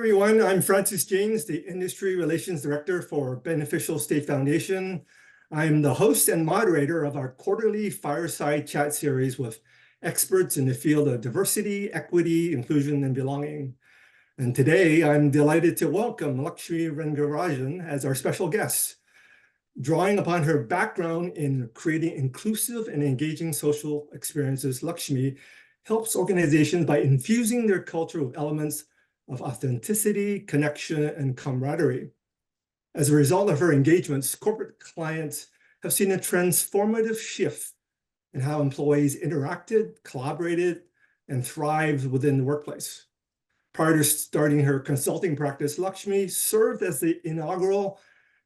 everyone, I'm Francis James, the Industry Relations Director for Beneficial State Foundation. I'm the host and moderator of our quarterly fireside chat series with experts in the field of diversity, equity, inclusion, and belonging. And today I'm delighted to welcome Lakshmi Rengarajan as our special guest. Drawing upon her background in creating inclusive and engaging social experiences, Lakshmi helps organizations by infusing their culture with elements of authenticity, connection, and camaraderie. As a result of her engagements, corporate clients have seen a transformative shift in how employees interacted, collaborated, and thrived within the workplace. Prior to starting her consulting practice, Lakshmi served as the inaugural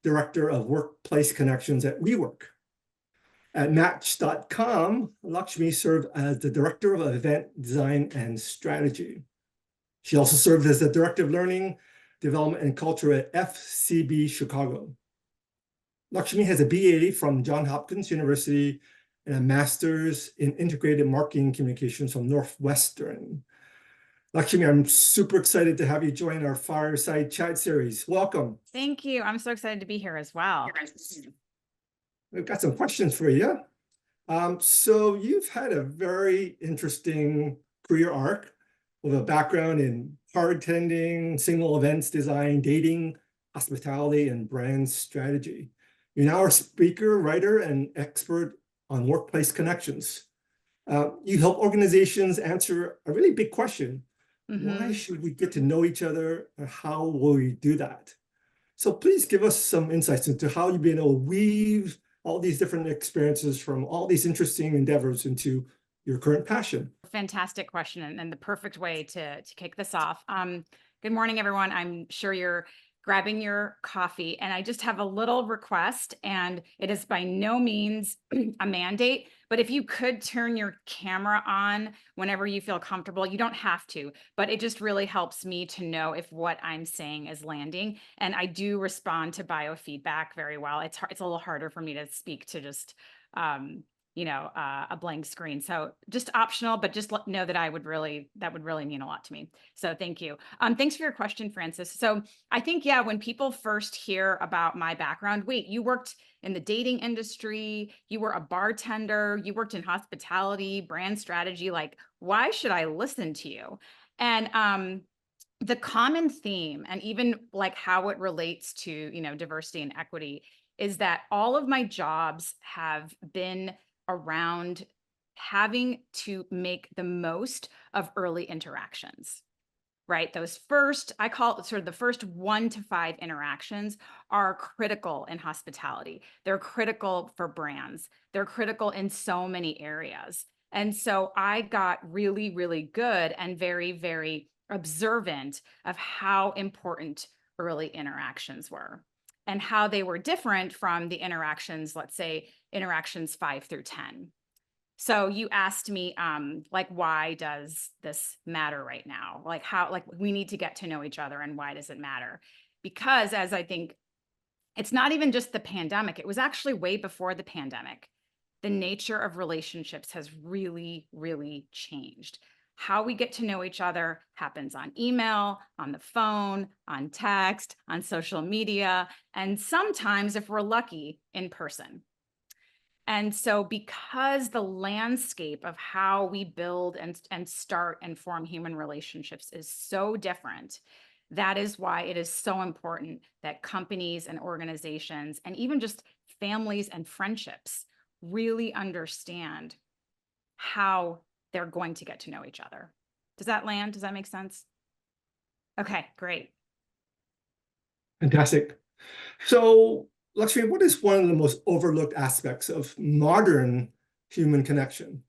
Director of Workplace Connections at WeWork. At Match.com, Lakshmi served as the Director of Event Design and Strategy. She also served as the Director of Learning, Development, and Culture at FCB Chicago. Lakshmi has a BA from Johns Hopkins University and a Master's in Integrated Marketing Communications from Northwestern. Lakshmi, I'm super excited to have you join our Fireside Chat series. Welcome. Thank you. I'm so excited to be here as well. We've got some questions for you. So you've had a very interesting career arc with a background in bartending, single events design, dating, hospitality, and brand strategy. You're now a speaker, writer, and expert on workplace connections. You help organizations answer a really big question. Why should we get to know each other, and how will we do that? So please give us some insights into how you've been able to weave all these different experiences from all these interesting endeavors into your current passion. Fantastic question, and the perfect way to kick this off. Good morning, everyone. I'm sure you're grabbing your coffee, and I just have a little request, and it is by no means a mandate, but if you could turn your camera on whenever you feel comfortable, you don't have to, but it just really helps me to know if what I'm saying is landing. And I do respond to biofeedback very well. It's a little harder for me to speak to just a blank screen. So just optional, but just know that that would really mean a lot to me. So thank you. Thanks for your question, Francis. So I think, yeah, when people first hear about my background, wait, you worked in the dating industry, you were a bartender, you worked in hospitality, brand strategy, like, why should I listen to you? And the common theme, and even like how it relates to, diversity and equity, is that all of my jobs have been around having to make the most of early interactions, right? Those first, I call it sort of the first 1 to 5 interactions are critical in hospitality. They're critical for brands. They're critical in so many areas. And so I got really, really good and very, very observant of how important early interactions were and how they were different from the interactions, let's say, interactions 5 through 10. So you asked me, why does this matter right now? We need to get to know each other, and why does it matter? Because as I think, it's not even just the pandemic, it was actually way before the pandemic. The nature of relationships has really, really changed. How we get to know each other happens on email, on the phone, on text, on social media, and sometimes, if we're lucky, in person. And so because the landscape of how we build and start and form human relationships is so different, that is why it is so important that companies and organizations, and even just families and friendships, really understand how they're going to get to know each other. Does that land? Does that make sense? Okay, great. Fantastic. So, Lakshmi, what is one of the most overlooked aspects of modern human connection?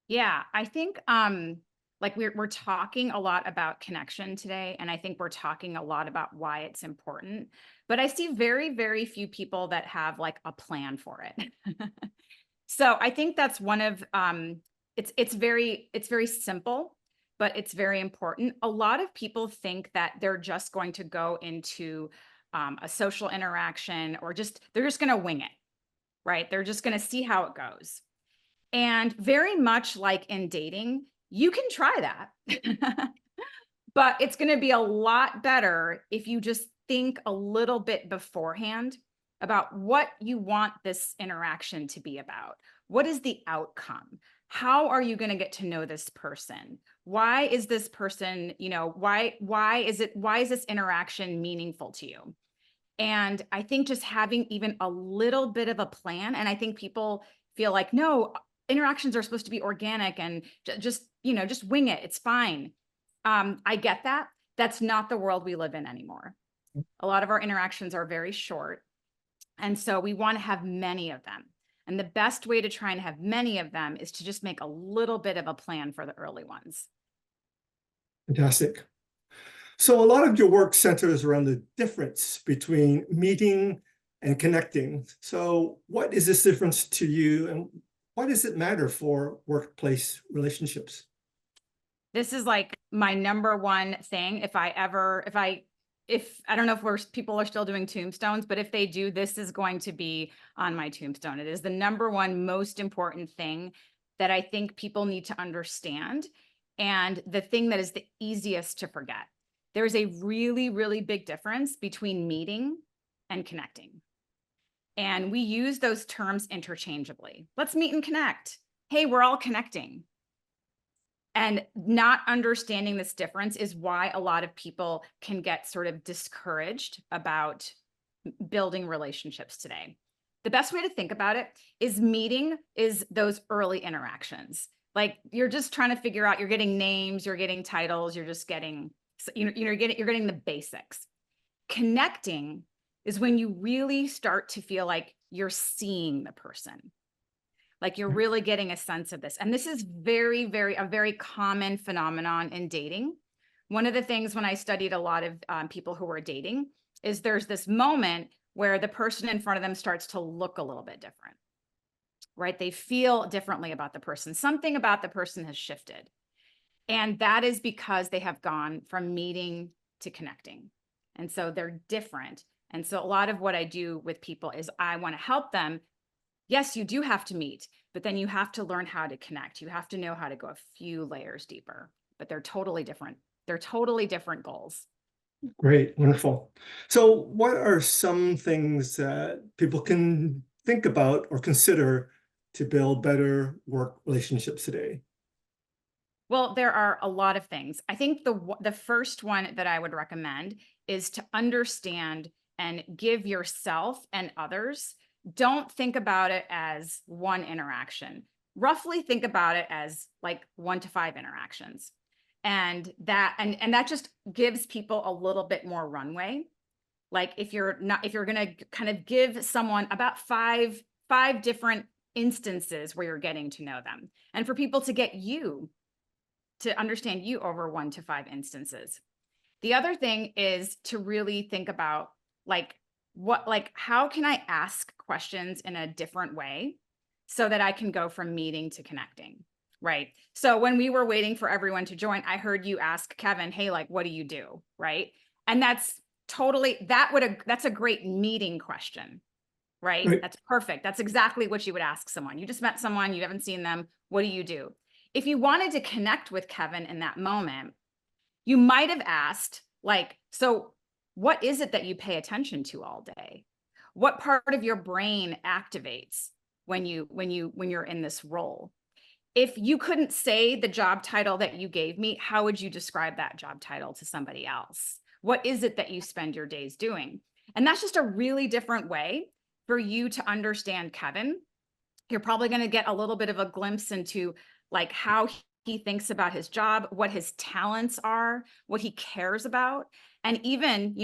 Yeah, I think we're talking a lot about connection today, and I think we're talking a lot about why it's important, but I see very, very few people that have like a plan for it. So I think that's one of it's very simple, but it's very important. A lot of people think that they're just going to go into a social interaction, or they're just going to wing it, right? They're just going to see how it goes. And very much like in dating, you can try that. But it's going to be a lot better if you just think a little bit beforehand about what you want this interaction to be about. What is the outcome? How are you going to get to know this person? Why is this person, why is this interaction meaningful to you? And I think just having even a little bit of a plan, and I think people feel like, no, interactions are supposed to be organic and just wing it. It's fine. I get that. That's not the world we live in anymore. A lot of our interactions are very short. And so we want to have many of them. And the best way to try and have many of them is to just make a little bit of a plan for the early ones. Fantastic. So a lot of your work centers around the difference between meeting and connecting. So what is this difference to you, and why does it matter for workplace relationships? This is like my number one thing. If I don't know if people are still doing tombstones, but if they do, this is going to be on my tombstone. It is the number one most important thing that I think people need to understand, and the thing that is the easiest to forget. There's a really, really big difference between meeting and connecting. And we use those terms interchangeably. Let's meet and connect. Hey, we're all connecting. And not understanding this difference is why a lot of people can get sort of discouraged about building relationships today. The best way to think about it is meeting is those early interactions. Like you're just trying to figure out, you're getting names, you're getting titles, you're just getting, you're getting the basics. Connecting is when you really start to feel like you're seeing the person. Like you're really getting a sense of this. And this is a very common phenomenon in dating. One of the things when I studied a lot of people who were dating is there's this moment where the person in front of them starts to look a little bit different, right? They feel differently about the person. Something about the person has shifted. And that is because they have gone from meeting to connecting. And so they're different. And so a lot of what I do with people is I want to help them. Yes, you do have to meet, but then you have to learn how to connect. You have to know how to go a few layers deeper, but they're totally different. They're totally different goals. Great, wonderful. So what are some things that people can think about or consider to build better work relationships today? Well, there are a lot of things. I think the first one that I would recommend is to understand and give yourself and others. Don't think about it as one interaction. Roughly think about it as like 1 to 5 interactions. And that just gives people a little bit more runway. Like if you're going to kind of give someone about five different instances where you're getting to know them, and for people to get you to understand you over 1 to 5 instances. The other thing is to really think about how can I ask questions in a different way so that I can go from meeting to connecting, right? So when we were waiting for everyone to join, I heard you ask Kevin, hey, like, what do you do, right? And that's a great meeting question, right? That's perfect. That's exactly what you would ask someone. You just met someone, you haven't seen them. What do you do? If you wanted to connect with Kevin in that moment, you might have asked, like, so what is it that you pay attention to all day? What part of your brain activates when you're in this role? If you couldn't say the job title that you gave me, how would you describe that job title to somebody else? What is it that you spend your days doing? And that's just a really different way for you to understand Kevin. You're probably going to get a little bit of a glimpse into like how he thinks about his job, what his talents are, what he cares about, and even,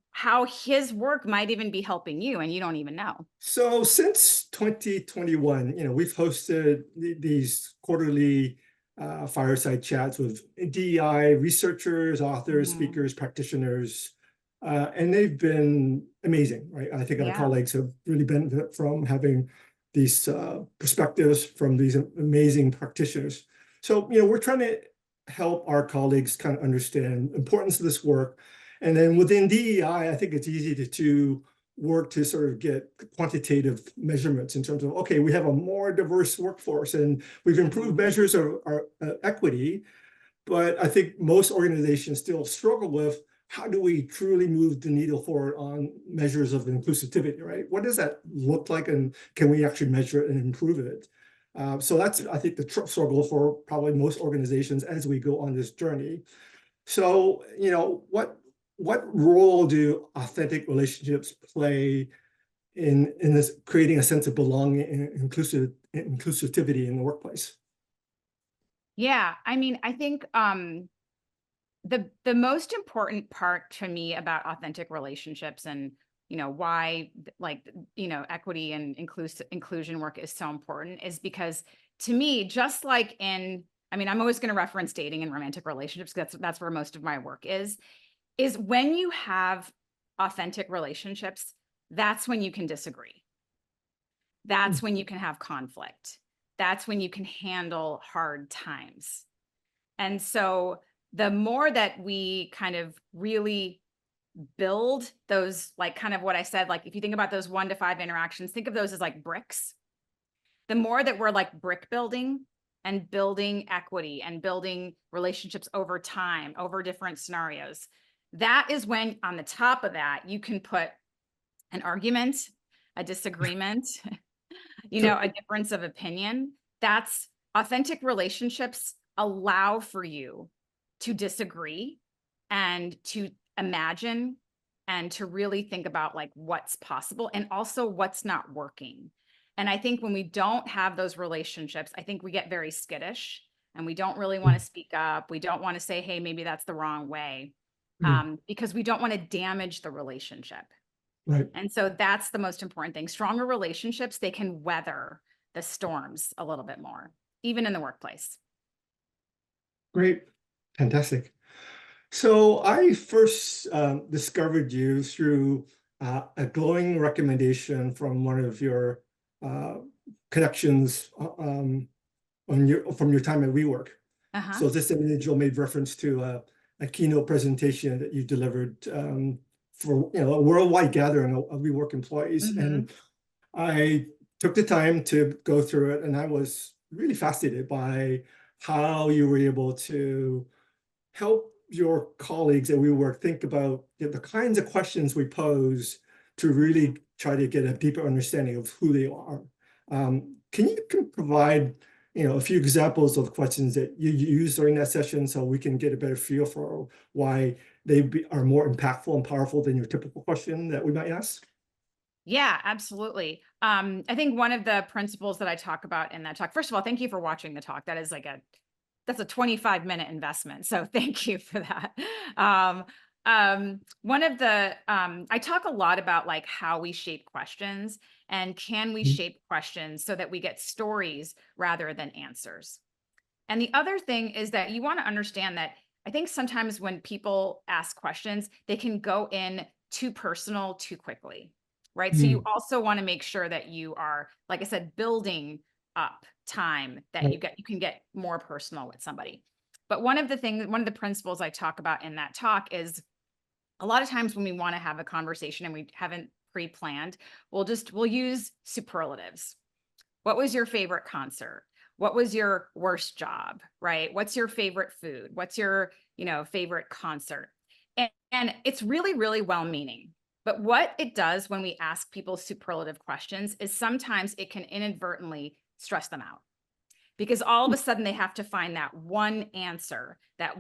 how his work might even be helping you and you don't even know. So since 2021, we've hosted these quarterly fireside chats with DEI researchers, authors, speakers, practitioners, and they've been amazing, right? I think our colleagues have really benefited from having these perspectives from these amazing practitioners. So, we're trying to help our colleagues kind of understand the importance of this work. And then within DEI, I think it's easy to work to sort of get quantitative measurements in terms of, okay, we have a more diverse workforce and we've improved measures of our equity, but I think most organizations still struggle with how do we truly move the needle forward on measures of inclusivity, right? What does that look like, and can we actually measure it and improve it? So that's, I think, the struggle for probably most organizations as we go on this journey. So, what role do authentic relationships play in this creating a sense of belonging and inclusivity in the workplace? Yeah, I mean, I think the most important part to me about authentic relationships and why equity and inclusion work is so important is because to me, just like I'm always going to reference dating and romantic relationships, 'cause that's where most of my work is when you have authentic relationships, that's when you can disagree. That's when you can have conflict. That's when you can handle hard times. And so the more that we kind of really build those, like kind of what I said, like if you think about those 1 to 5 interactions, think of those as like bricks. The more that we're like brick building and building equity and building relationships over time, over different scenarios, that is when on the top of that, you can put an argument, a disagreement, Sure. a difference of opinion. That's authentic relationships allow for you to disagree and to imagine and to really think about like what's possible and also what's not working. And I think when we don't have those relationships, I think we get very skittish and we don't really want to speak up. We don't want to say, hey, maybe that's the wrong way, Mm, because we don't want to damage the relationship. right. And so that's the most important thing. Stronger relationships, they can weather the storms a little bit more, even in the workplace. Great. Fantastic. So I first discovered you through a glowing recommendation from one of your uh, connections from your time at WeWork. Uh-huh. So this individual made reference to a keynote presentation that you delivered for a worldwide gathering of WeWork employees, Mm-hmm. and I took the time to go through it, and I was really fascinated by how you were able to help your colleagues at WeWork think about the kinds of questions we pose to really try to get a deeper understanding of who they are. Can you provide, a few examples of questions that you used during that session so we can get a better feel for why are more impactful and powerful than your typical question that we might ask? Yeah, absolutely. I think one of the principles that I talk about in that talk, first of all, thank you for watching the talk. That's a 25-minute investment. So thank you for that. I talk a lot about like how we shape questions and can we Mhm. shape questions so that we get stories rather than answers. And the other thing is that you want to understand that I think sometimes when people ask questions, they can go in too personal too quickly, right? So you Mm, also want to make sure that you are, like I said, building up time that right. you can get more personal with somebody. But one of the principles I talk about in that talk is a lot of times when we want to have a conversation and we haven't pre-planned, we'll use superlatives. What was your favorite concert? What was your worst job, right? What's your favorite food? What's your, favorite concert? And it's really, really well-meaning. But what it does when we ask people superlative questions is sometimes it can inadvertently stress them out because all of a sudden they have to find that one answer that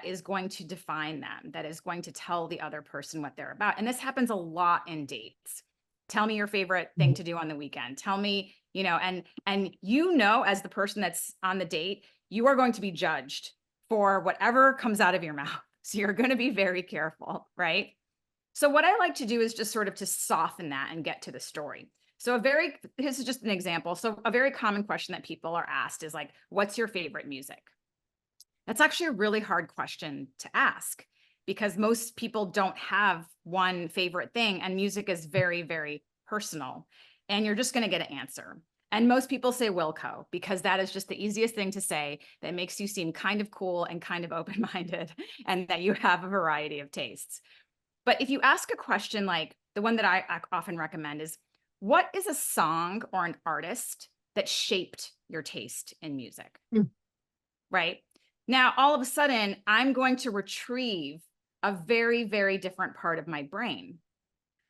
is going to define them, that is going to tell the other person what they're about. And this happens a lot in dates. Tell me your favorite thing Mm, to do on the weekend. Tell me, and as the person that's on the date, you are going to be judged for whatever comes out of your mouth. So you're going to be very careful, right? So what I like to do is just sort of to soften that and get to the story. So this is just an example. So a very common question that people are asked is like, what's your favorite music? That's actually a really hard question to ask because most people don't have one favorite thing and music is very, very personal and you're just going to get an answer. And most people say Wilco because that is just the easiest thing to say that makes you seem kind of cool and kind of open-minded and that you have a variety of tastes. But if you ask a question like the one that I often recommend is, what is a song or an artist that shaped your taste in music? mm, Right? Now, all of a sudden, I'm going to retrieve a very, very different part of my brain.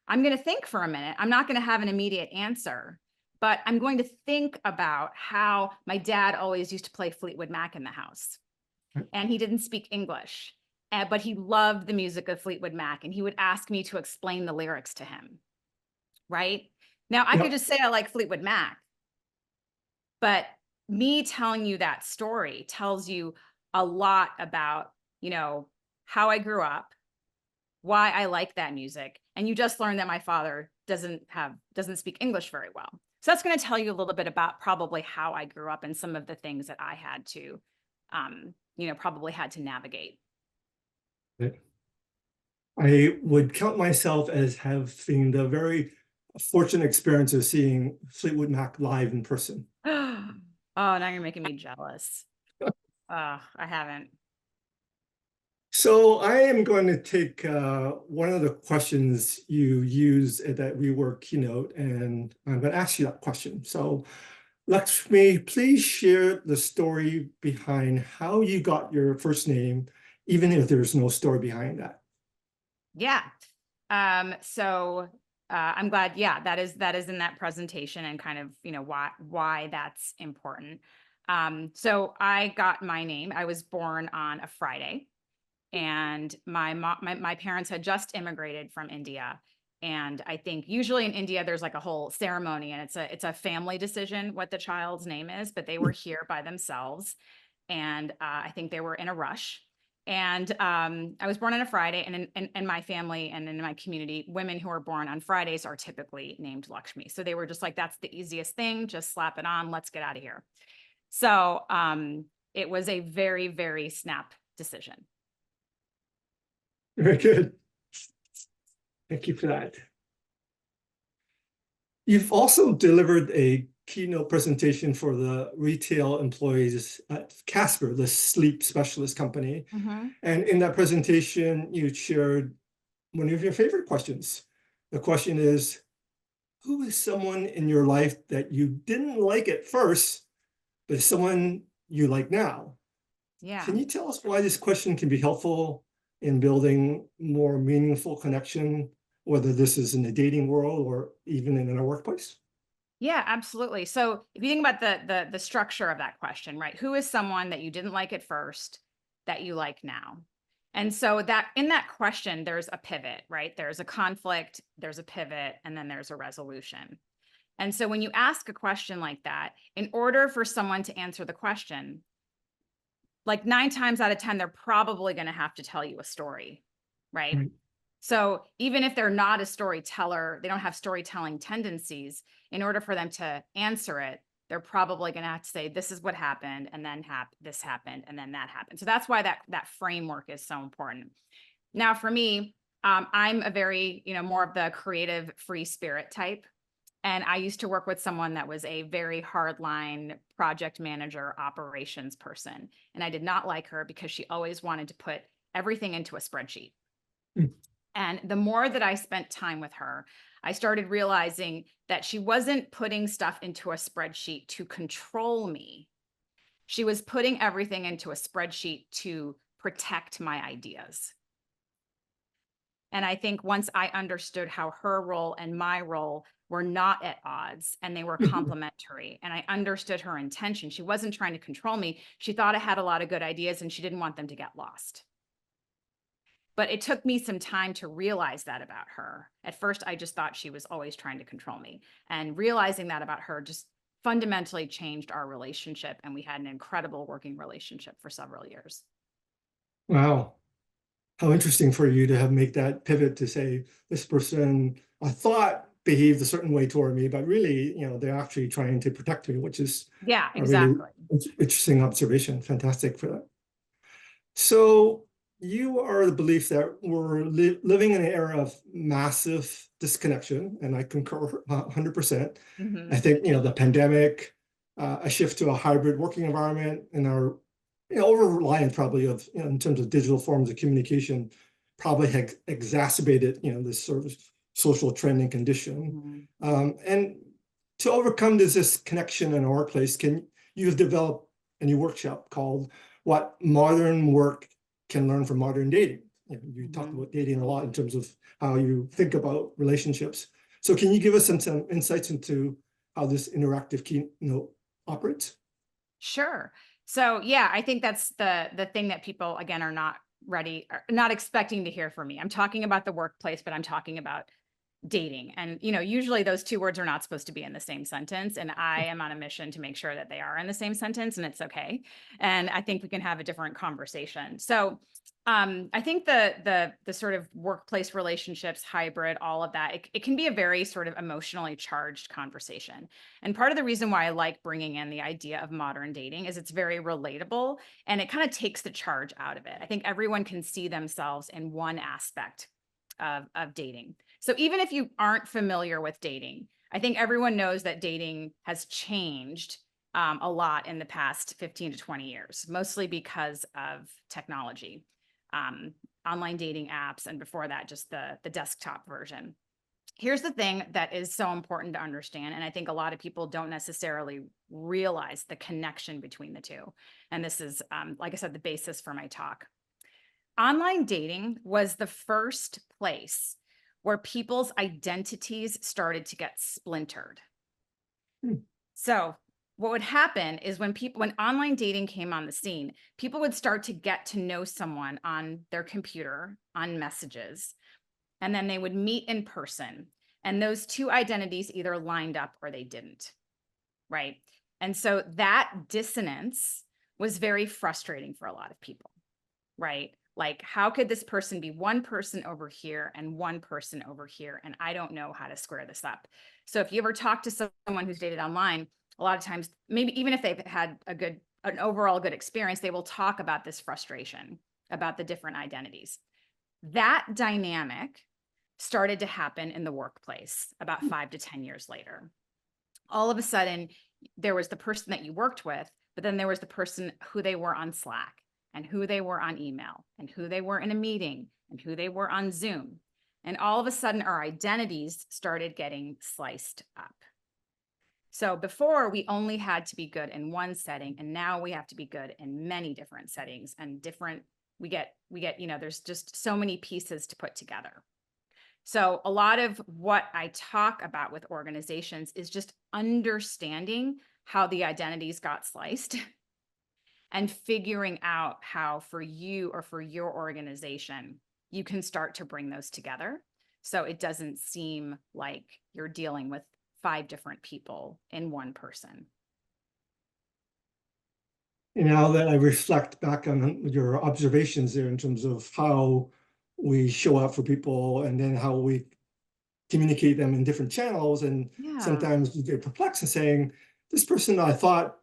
I'm going to think for a minute. I'm not going to have an immediate answer, but I'm going to think about how my dad always used to play Fleetwood Mac in the house, and he didn't speak English, but he loved the music of Fleetwood Mac, and he would ask me to explain the lyrics to him, right? Now, I could Yep. just say I like Fleetwood Mac, but me telling you that story tells you a lot about, how I grew up, why I like that music. And you just learned that my father doesn't speak English very well. So that's going to tell you a little bit about probably how I grew up and some of the things that I had to, probably had to navigate. I would count myself as having the very fortunate experience of seeing Fleetwood Mac live in person. Oh, now you're making me jealous. I haven't. So I am going to take one of the questions you use at that WeWork keynote, and I'm going to ask you that question. So Lakshmi, please share the story behind how you got your first name, even if there's no story behind that. Yeah. So I'm glad, yeah, that is in that presentation, and kind of, why that's important. So I got my name. I was born on a Friday, and my parents had just immigrated from India. And I think usually in India, there's like a whole ceremony, and it's a family decision what the child's name is, but they were here by themselves. And I think they were in a rush. And I was born on a Friday, and in my family and in my community, women who are born on Fridays are typically named Lakshmi. So they were just like, that's the easiest thing, just slap it on, let's get out of here. So it was a very, very snap decision. Very good. Thank you for that. You've also delivered a keynote presentation for the retail employees at Casper, the sleep specialist company. And in that presentation, you shared one of your favorite questions. The question is, who is someone in your life that you didn't like at first, but is someone you like now? Yeah. Can you tell us why this question can be helpful in building more meaningful connection, whether this is in the dating world or even in our workplace? Yeah, absolutely. So if you think about the structure of that question, right? Who is someone that you didn't like at first that you like now? And so that in that question, there's a pivot, right? There's a conflict, there's a pivot, and then there's a resolution. And so when you ask a question like that, in order for someone to answer the question, like 9 times out of 10, they're probably going to have to tell you a story, right? Right. So even if they're not a storyteller, they don't have storytelling tendencies, in order for them to answer it, they're probably going to have to say, this is what happened, and then this happened, and then that happened. So that's why that framework is so important. Now, for me, I'm a very, more of the creative free spirit type. And I used to work with someone that was a very hardline project manager, operations person. And I did not like her because she always wanted to put everything into a spreadsheet. Mm. And the more that I spent time with her, I started realizing that she wasn't putting stuff into a spreadsheet to control me. She was putting everything into a spreadsheet to protect my ideas. And I think once I understood how her role and my role were not at odds and they were complementary, and I understood her intention, she wasn't trying to control me. She thought I had a lot of good ideas and she didn't want them to get lost. But it took me some time to realize that about her. At first, I just thought she was always trying to control me. And realizing that about her just fundamentally changed our relationship. And we had an incredible working relationship for several years. Wow. How interesting for you to have make that pivot to say, this person I thought behaved a certain way toward me, but really, they're actually trying to protect me, which is Yeah, a really exactly. interesting observation. Fantastic for that. So you are the belief that we're living in an era of massive disconnection, and I concur 100%. I think, the pandemic, a shift to a hybrid working environment, and our over-reliance probably of, in terms of digital forms of communication, probably has exacerbated, this sort of social trend and condition. And to overcome this connection in our workplace, you've developed a new workshop called what modern work can learn from modern dating. You talked Mhm. about dating a lot in terms of how you think about relationships. So can you give us some insights into how this interactive operates? Sure. So yeah, I think that's the thing that people again are not ready, are not expecting to hear from me. I'm talking about the workplace, but I'm talking about dating. And usually those two words are not supposed to be in the same sentence, and I am on a mission to make sure that they are in the same sentence, and it's okay. And I think we can have a different conversation. So I think the sort of workplace relationships, hybrid, all of that, it can be a very sort of emotionally charged conversation. And part of the reason why I like bringing in the idea of modern dating is it's very relatable, and it kind of takes the charge out of it. I think everyone can see themselves in one aspect of dating. So even if you aren't familiar with dating, I think everyone knows that dating has changed a lot in the past 15 to 20 years, mostly because of technology, um, online dating apps, and before that, just the desktop version. Here's the thing that is so important to understand, and I think a lot of people don't necessarily realize the connection between the two. And this is, like I said, the basis for my talk. Online dating was the first place where people's identities started to get splintered. Hmm. So, what would happen is when online dating came on the scene, people would start to get to know someone on their computer, on messages, and then they would meet in person. And those two identities either lined up or they didn't, right? And so that dissonance was very frustrating for a lot of people, right? Like, how could this person be one person over here and one person over here? And I don't know how to square this up. So if you ever talk to someone who's dated online, a lot of times, maybe even if they've had an overall good experience, they will talk about this frustration about the different identities. That dynamic started to happen in the workplace about 5 to 10 years later. All of a sudden, there was the person that you worked with, but then there was the person who they were on Slack, and who they were on email, and who they were in a meeting, and who they were on Zoom. And all of a sudden, our identities started getting sliced up. So before, we only had to be good in one setting, and now we have to be good in many different settings and different. We get, there's just so many pieces to put together. So a lot of what I talk about with organizations is just understanding how the identities got sliced and figuring out how for you or for your organization, you can start to bring those together. So it doesn't seem like you're dealing with 5 different people in one person. And now that I reflect back on your observations there in terms of how we show up for people and then how we communicate them in different channels, and Yeah. sometimes you get perplexed and saying, this person I thought,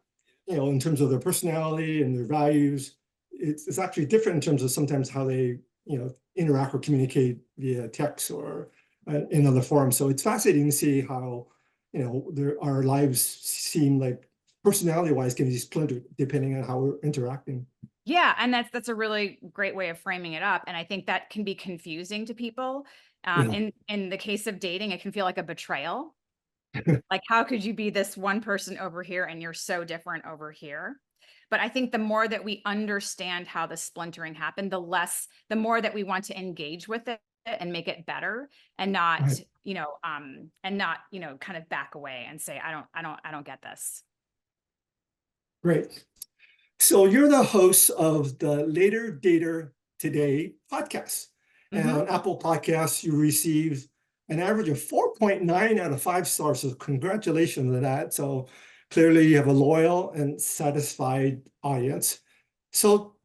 in terms of their personality and their values, it's actually different in terms of sometimes how they, interact or communicate via text or in other forms. So it's fascinating to see how, our lives seem like personality-wise can be splintered depending on how we're interacting. Yeah, and that's a really great way of framing it up, and I think that can be confusing to people. Yeah, In the case of dating, it can feel like a betrayal. Like, how could you be this one person over here and you're so different over here? But I think the more that we understand how the splintering happened, the more that we want to engage with it and make it better, and not, right. kind of back away and say, I don't get this. Great. So you're the host of the Later Dater Today podcast. And Mhm. on Apple Podcasts, you received an average of 4.9 out of 5 stars. So congratulations on that. So clearly you have a loyal and satisfied audience. So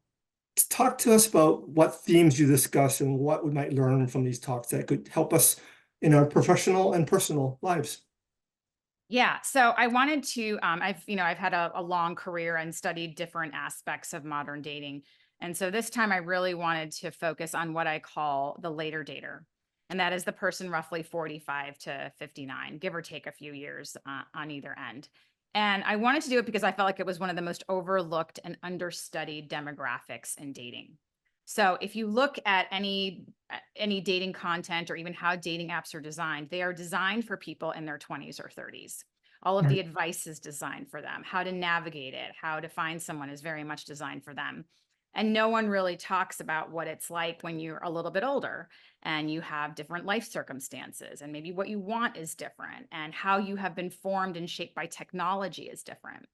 talk to us about what themes you discuss and what we might learn from these talks that could help us in our professional and personal lives. Yeah, so I wanted to, I've had a long career and studied different aspects of modern dating. And so this time I really wanted to focus on what I call the later dater. And that is the person roughly 45 to 59, give or take a few years on either end. And I wanted to do it because I felt like it was one of the most overlooked and understudied demographics in dating. So if you look at any dating content or even how dating apps are designed, they are designed for people in their 20s or 30s. All of Right. the advice is designed for them. How to navigate it, how to find someone is very much designed for them. And no one really talks about what it's like when you're a little bit older and you have different life circumstances, and maybe what you want is different, and how you have been formed and shaped by technology is different.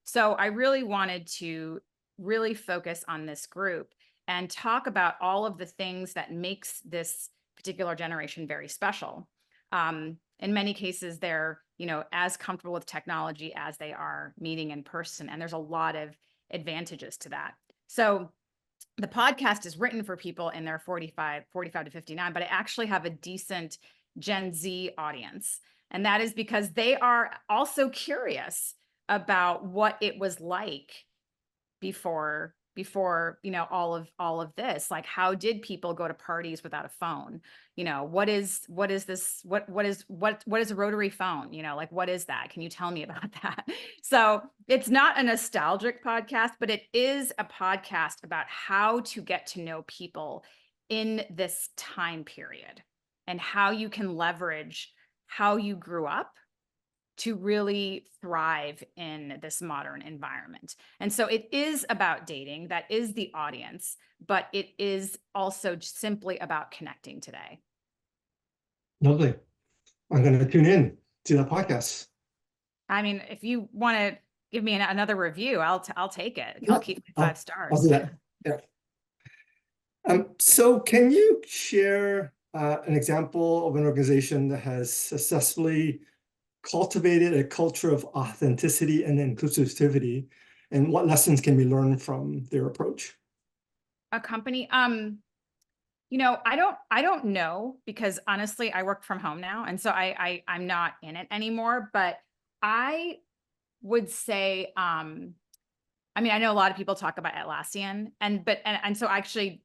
So I really wanted to really focus on this group and talk about all of the things that makes this particular generation very special. In many cases, they're, as comfortable with technology as they are meeting in person. And there's a lot of advantages to that. So the podcast is written for people in their 45 to 59, but I actually have a decent Gen Z audience. And that is because they are also curious about what it was like before all of this. Like, how did people go to parties without a phone? What is this, what is a rotary phone? Like, what is that? Can you tell me about that? So it's not a nostalgic podcast, but it is a podcast about how to get to know people in this time period, and how you can leverage how you grew up to really thrive in this modern environment. And so it is about dating, that is the audience, but it is also simply about connecting today. Lovely. I'm going to tune in to that podcast. I mean, if you want to give me another review, I'll take it. I'll keep it I'll 5 stars. I'll do that. Yeah. So can you share an example of an organization that has successfully cultivated a culture of authenticity and inclusivity, and what lessons can we learn from their approach? A company, I don't know, because honestly, I work from home now, and so I'm not in it anymore. But I would say, I mean, I know a lot of people talk about Atlassian, and so actually,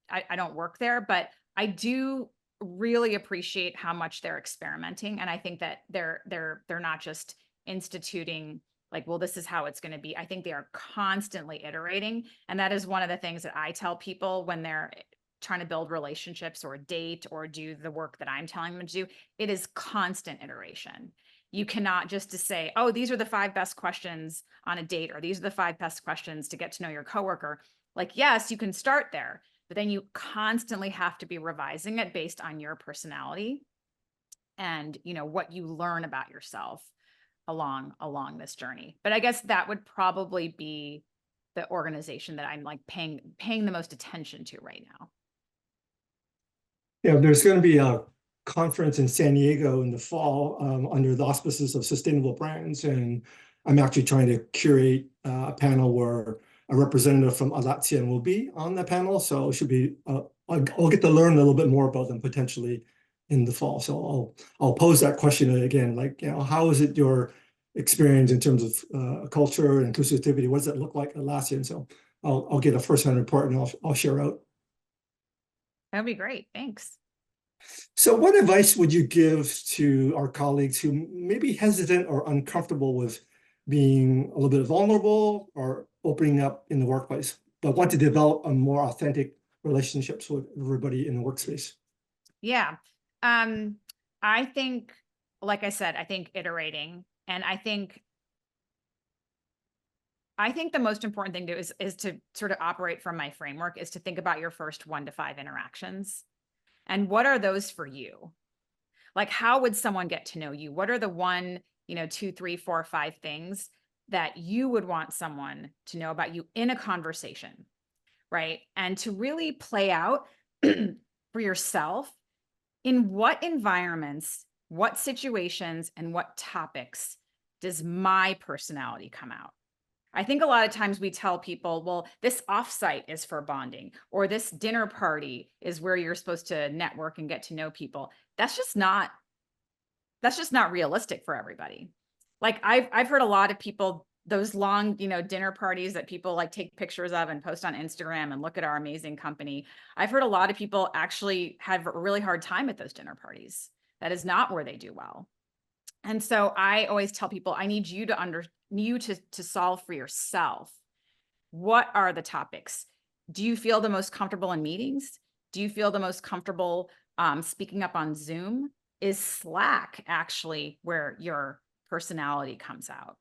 I don't work there, but I do really appreciate how much they're experimenting, and I think that they're not just instituting like, well, this is how it's going to be. I think they are constantly iterating, and that is one of the things that I tell people when they're trying to build relationships or date or do the work that I'm telling them to do. It is constant iteration. You cannot just to say, oh, these are the 5 best questions on a date, or these are the 5 best questions to get to know your coworker. Like, yes, you can start there, but then you constantly have to be revising it based on your personality and what you learn about yourself along this journey. But I guess that would probably be the organization that I'm like paying the most attention to right now. Yeah, there's going to be a conference in San Diego in the fall under the auspices of sustainable brands, and I'm actually trying to curate a panel where a representative from Atlassian will be on the panel. So it should be I'll get to learn a little bit more about them potentially in the fall. So I'll pose that question again, like, how is it your experience in terms of culture and inclusivity? What does it look like at Atlassian? So I'll get a first-hand report and I'll share out. That'd be great. Thanks. So what advice would you give to our colleagues who may be hesitant or uncomfortable with being a little bit vulnerable or opening up in the workplace, but want to develop a more authentic relationships with everybody in the workspace? Yeah. I think, like I said, I think iterating, and I think the most important thing to is to sort of operate from my framework, is to think about your first 1 to 5 interactions. And what are those for you? Like, how would someone get to know you? What are the 1, 2, 3, 4, 5 things that you would want someone to know about you in a conversation, right? And to really play out for yourself, in what environments, what situations, and what topics does my personality come out? I think a lot of times we tell people, well, this offsite is for bonding, or this dinner party is where you're supposed to network and get to know people. That's just not realistic for everybody. Like, I've heard a lot of people, those long, dinner parties that people like take pictures of and post on Instagram and look at our amazing company. I've heard a lot of people actually have a really hard time at those dinner parties. That is not where they do well. And so I always tell people, I need you to solve for yourself. What are the topics? Do you feel the most comfortable in meetings? Do you feel the most comfortable speaking up on Zoom? Is Slack actually where your personality comes out.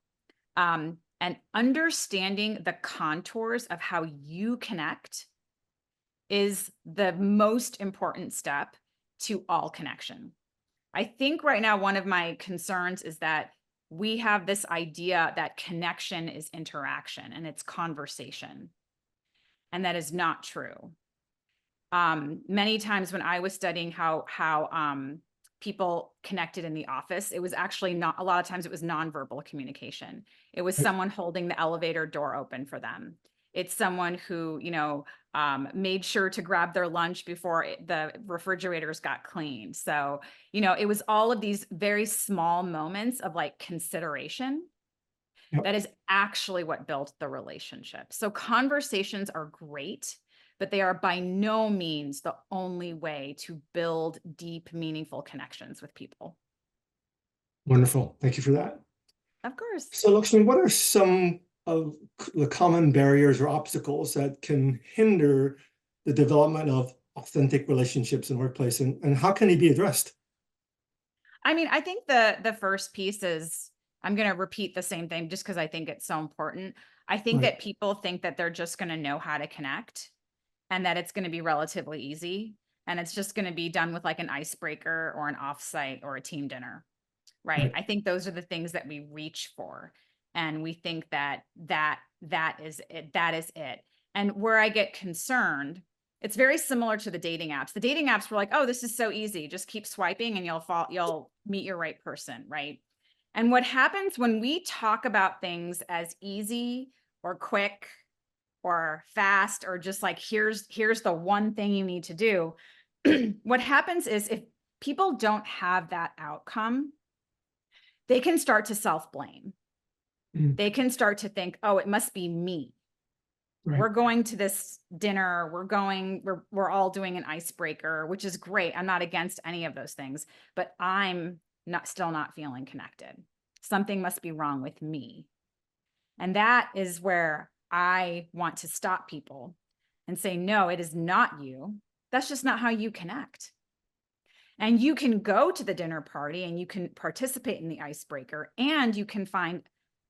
And understanding the contours of how you connect is the most important step to all connection. I think right now, one of my concerns is that we have this idea that connection is interaction and it's conversation. And that is not true. Many times when I was studying how people connected in the office, it was actually not, a lot of times it was nonverbal communication. It was someone holding the elevator door open for them. It's someone who, made sure to grab their lunch before the refrigerators got cleaned. So, it was all of these very small moments of like consideration Yep. that is actually what built the relationship. So conversations are great, but they are by no means the only way to build deep, meaningful connections with people. Wonderful. Thank you for that. Of course. So, Lakshmi, what are some of the common barriers or obstacles that can hinder the development of authentic relationships in the workplace, and how can they be addressed? I mean, I think the first piece is, I'm going to repeat the same thing just because I think it's so important. I think Right. that people think that they're just going to know how to connect and that it's going to be relatively easy and it's just going to be done with like an icebreaker or an offsite or a team dinner. Right. Right. I think those are the things that we reach for. And we think that is it. That is it. And where I get concerned, it's very similar to the dating apps. The dating apps were like, oh, this is so easy. Just keep swiping and you'll meet your right person. Right. And what happens when we talk about things as easy or quick or fast, or just like, here's the one thing you need to do. What happens is if people don't have that outcome, they can start to self-blame. Mm. They can start to think, oh, it must be me. Right. We're going to this dinner. We're all doing an icebreaker, which is great. I'm not against any of those things, but I'm still not feeling connected. Something must be wrong with me. And that is where I want to stop people and say, no, it is not you. That's just not how you connect. And you can go to the dinner party and you can participate in the icebreaker and you can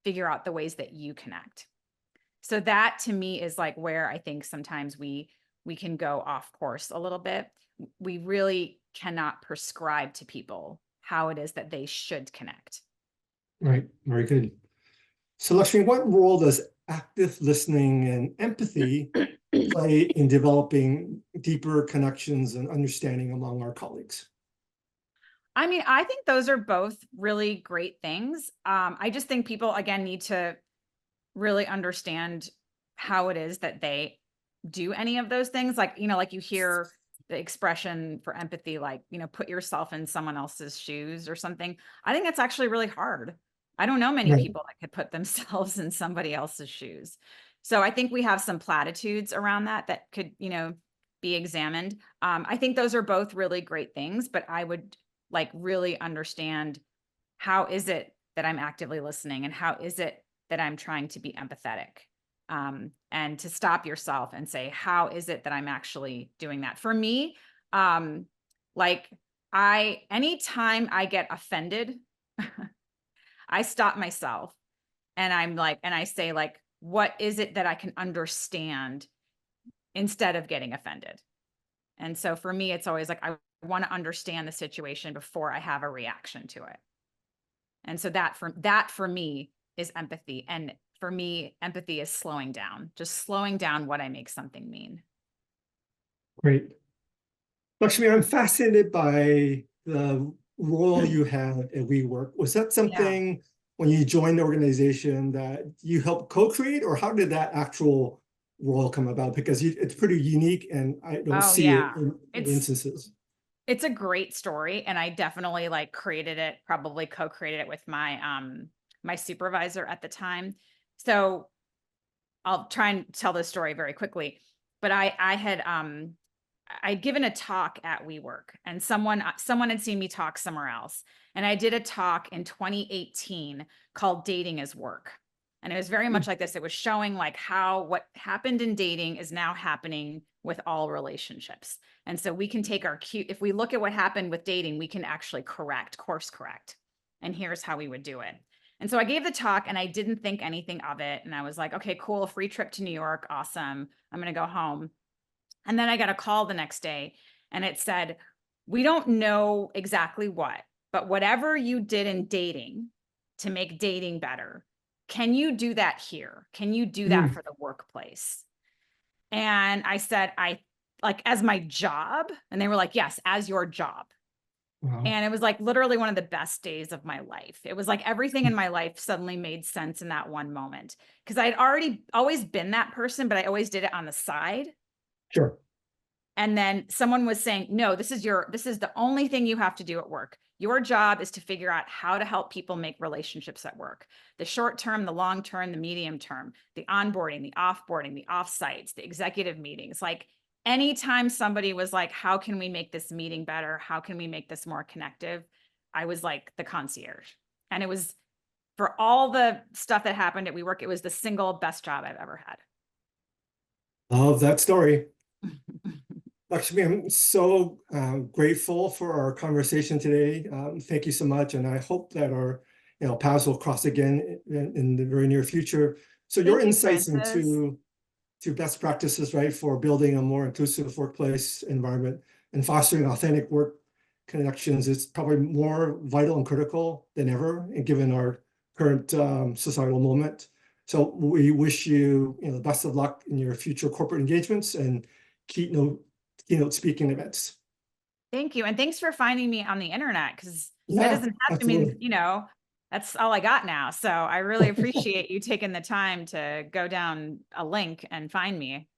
figure out the ways that you connect. So that to me is like where I think sometimes we can go off course a little bit. We really cannot prescribe to people how it is that they should connect. Right. Very good. So, Lakshmi, what role does active listening and empathy play in developing deeper connections and understanding among our colleagues? I mean, I think those are both really great things. I just think people, again, need to really understand how it is that they do any of those things. Like, like you hear the expression for empathy, like, put yourself in someone else's shoes or something. I think that's actually really hard. I don't know many Right. people that could put themselves in somebody else's shoes. So I think we have some platitudes around that could, be examined. I think those are both really great things, but I would like really understand, how is it that I'm actively listening and how is it that I'm trying to be empathetic, and to stop yourself and say, how is it that I'm actually doing that? For me, like anytime I get offended, I stop myself and I say like, what is it that I can understand instead of getting offended? And so for me, it's always like, I want to understand the situation before I have a reaction to it. And so that for me is empathy. And for me, empathy is slowing down, just slowing down what I make something mean. Great. Lakshmi, I'm fascinated by the role you had at WeWork. Was that Yeah. something when you joined the organization that you helped co-create, or how did that actual role come about? Because it's pretty unique and I don't Oh see it yeah. in instances. It's a great story. And I definitely like created it, probably co-created it with my supervisor at the time. So I'll try and tell this story very quickly. But I'd given a talk at WeWork, and someone had seen me talk somewhere else. And I did a talk in 2018 called Dating is Work. And it was very much like this. It was showing like how what happened in dating is now happening with all relationships. And so we can take our cue. If we look at what happened with dating, we can actually course correct. And here's how we would do it. And so I gave the talk and I didn't think anything of it. And I was like, okay, cool, free trip to New York. Awesome. I'm going to go home. And then I got a call the next day and it said, we don't know exactly what, but whatever you did in dating to make dating better, can you do that here? Can you do that for the workplace? And I said, as my job. And they were like, yes, as your job. Wow. And it was like literally one of the best days of my life. It was like everything in my life suddenly made sense in that one moment. Because I'd always been that person, but I always did it on the side. Sure. And then someone was saying, no, this is the only thing you have to do at work. Your job is to figure out how to help people make relationships at work. The short term, the long term, the medium term, the onboarding, the offboarding, the offsites, the executive meetings. Like anytime somebody was like, how can we make this meeting better? How can we make this more connective? I was like the concierge. And it was, for all the stuff that happened at WeWork, it was the single best job I've ever had. Love that story. Lakshmi, I'm so grateful for our conversation today. Thank you so much. And I hope that our paths will cross again in the very near future. So your insights into best practices, right, for building a more inclusive workplace environment and fostering authentic work connections is probably more vital and critical than ever, given our current societal moment. So we wish you, the best of luck in your future corporate engagements and keynote speaking events. Thank you. And thanks for finding me on the internet, because Yeah, that doesn't have absolutely. to mean, that's all I got now. So I really appreciate you taking the time to go down a link and find me.